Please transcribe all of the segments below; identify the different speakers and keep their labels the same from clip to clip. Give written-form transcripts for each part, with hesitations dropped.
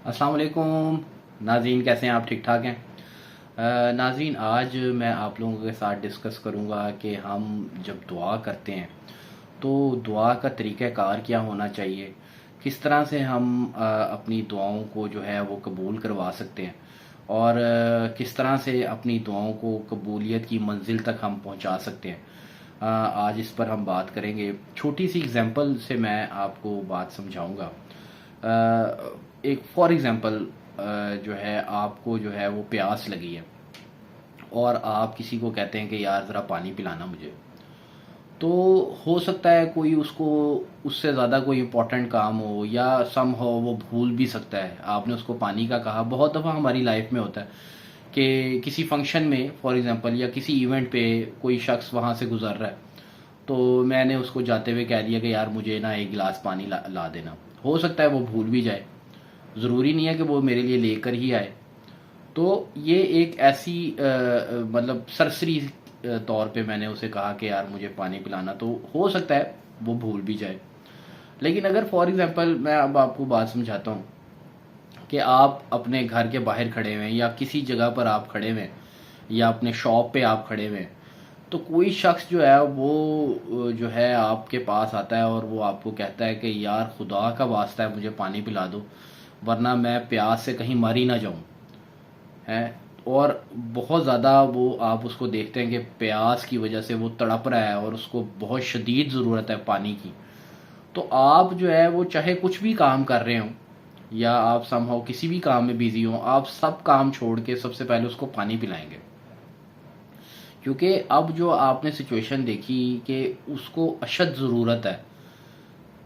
Speaker 1: السلام علیکم ناظرین، کیسے ہیں آپ؟ ٹھیک ٹھاک ہیں؟ ناظرین، آج میں آپ لوگوں کے ساتھ ڈسکس کروں گا کہ ہم جب دعا کرتے ہیں تو دعا کا طریقہ کار کیا ہونا چاہیے، کس طرح سے ہم اپنی دعاؤں کو جو ہے وہ قبول کروا سکتے ہیں، اور کس طرح سے اپنی دعاؤں کو قبولیت کی منزل تک ہم پہنچا سکتے ہیں۔ آج اس پر ہم بات کریں گے۔ چھوٹی سی اگزامپل سے میں آپ کو بات سمجھاؤں گا۔ ایک فار ایگزامپل جو ہے، آپ کو جو ہے وہ پیاس لگی ہے اور آپ کسی کو کہتے ہیں کہ یار ذرا پانی پلانا مجھے، تو ہو سکتا ہے کوئی اس کو اس سے زیادہ کوئی امپورٹنٹ کام ہو، یا سم ہو وہ بھول بھی سکتا ہے۔ آپ نے اس کو پانی کا کہا، بہت دفعہ ہماری لائف میں ہوتا ہے کہ کسی فنکشن میں فار ایگزامپل یا کسی ایونٹ پہ کوئی شخص وہاں سے گزر رہا ہے، تو میں نے اس کو جاتے ہوئے کہہ دیا کہ یار مجھے نا ایک گلاس پانی لا دینا۔ ہو سکتا ہے وہ بھول بھی جائے، ضروری نہیں ہے کہ وہ میرے لیے لے کر ہی آئے۔ تو یہ ایک ایسی مطلب سرسری طور پہ میں نے اسے کہا کہ یار مجھے پانی پلانا، تو ہو سکتا ہے وہ بھول بھی جائے۔ لیکن اگر فار ایگزامپل میں اب آپ کو بات سمجھاتا ہوں کہ آپ اپنے گھر کے باہر کھڑے ہوئے ہیں، یا کسی جگہ پر آپ کھڑے ہوئے ہیں، یا اپنے شاپ پہ آپ کھڑے ہوئے ہیں، تو کوئی شخص جو ہے وہ جو ہے آپ کے پاس آتا ہے اور وہ آپ کو کہتا ہے کہ یار خدا کا واسطہ ہے مجھے پانی پلا دو، ورنہ میں پیاس سے کہیں مر ہی نہ جاؤں ہے۔ اور بہت زیادہ وہ آپ اس کو دیکھتے ہیں کہ پیاس کی وجہ سے وہ تڑپ رہا ہے اور اس کو بہت شدید ضرورت ہے پانی کی، تو آپ جو ہے وہ چاہے کچھ بھی کام کر رہے ہوں، یا آپ سم ہاؤ کسی بھی کام میں بیزی ہوں، آپ سب کام چھوڑ کے سب سے پہلے اس کو پانی پلائیں گے، کیونکہ اب جو آپ نے سچویشن دیکھی کہ اس کو اشد ضرورت ہے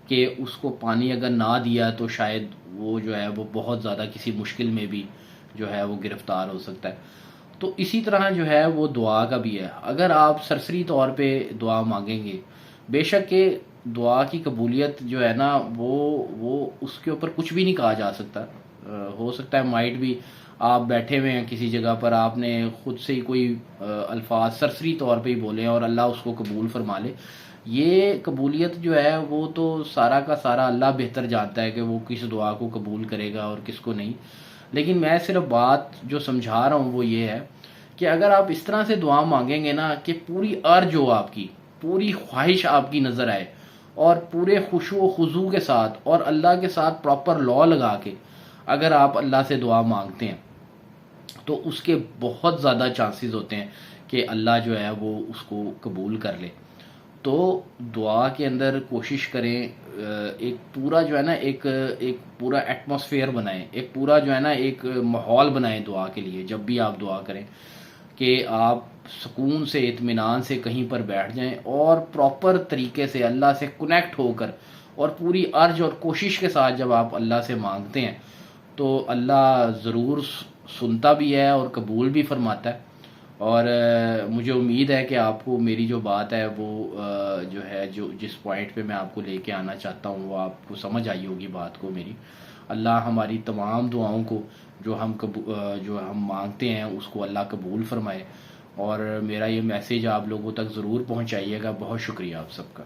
Speaker 1: کہ اس کو پانی اگر نہ دیا تو شاید وہ جو ہے وہ بہت زیادہ کسی مشکل میں بھی جو ہے وہ گرفتار ہو سکتا ہے۔ تو اسی طرح جو ہے وہ دعا کا بھی ہے۔ اگر آپ سرسری طور پہ دعا مانگیں گے، بے شک کہ دعا کی قبولیت جو ہے نا وہ اس کے اوپر کچھ بھی نہیں کہا جا سکتا۔ ہو سکتا ہے مائٹ بھی آپ بیٹھے ہوئے ہیں کسی جگہ پر، آپ نے خود سے ہی کوئی الفاظ سرسری طور پہ ہی بولے اور اللہ اس کو قبول فرما لے۔ یہ قبولیت جو ہے وہ تو سارا کا سارا اللہ بہتر جانتا ہے کہ وہ کس دعا کو قبول کرے گا اور کس کو نہیں۔ لیکن میں صرف بات جو سمجھا رہا ہوں وہ یہ ہے کہ اگر آپ اس طرح سے دعا مانگیں گے نا کہ پوری ارج ہو، آپ کی پوری خواہش آپ کی نظر آئے، اور پورے خشوع و خضوع کے ساتھ اور اللہ کے ساتھ پراپر لا لگا کے اگر آپ اللہ سے دعا مانگتے ہیں، تو اس کے بہت زیادہ چانسز ہوتے ہیں کہ اللہ جو ہے وہ اس کو قبول کر لے۔ تو دعا کے اندر کوشش کریں، ایک پورا جو ہے نا ایک ایک پورا ایٹماسفیئر بنائیں، ایک پورا جو ہے نا ایک ماحول بنائیں دعا کے لیے جب بھی آپ دعا کریں، کہ آپ سکون سے اطمینان سے کہیں پر بیٹھ جائیں اور پراپر طریقے سے اللہ سے کنیکٹ ہو کر اور پوری ارج اور کوشش کے ساتھ جب آپ اللہ سے مانگتے ہیں، تو اللہ ضرور سنتا بھی ہے اور قبول بھی فرماتا ہے۔ اور مجھے امید ہے کہ آپ کو میری جو بات ہے وہ جو ہے جو جس پوائنٹ پہ میں آپ کو لے کے آنا چاہتا ہوں وہ آپ کو سمجھ آئی ہوگی بات کو میری۔ اللہ ہماری تمام دعاؤں کو جو ہم مانگتے ہیں اس کو اللہ قبول فرمائے، اور میرا یہ میسیج آپ لوگوں تک ضرور پہنچائیے گا۔ بہت شکریہ آپ سب کا۔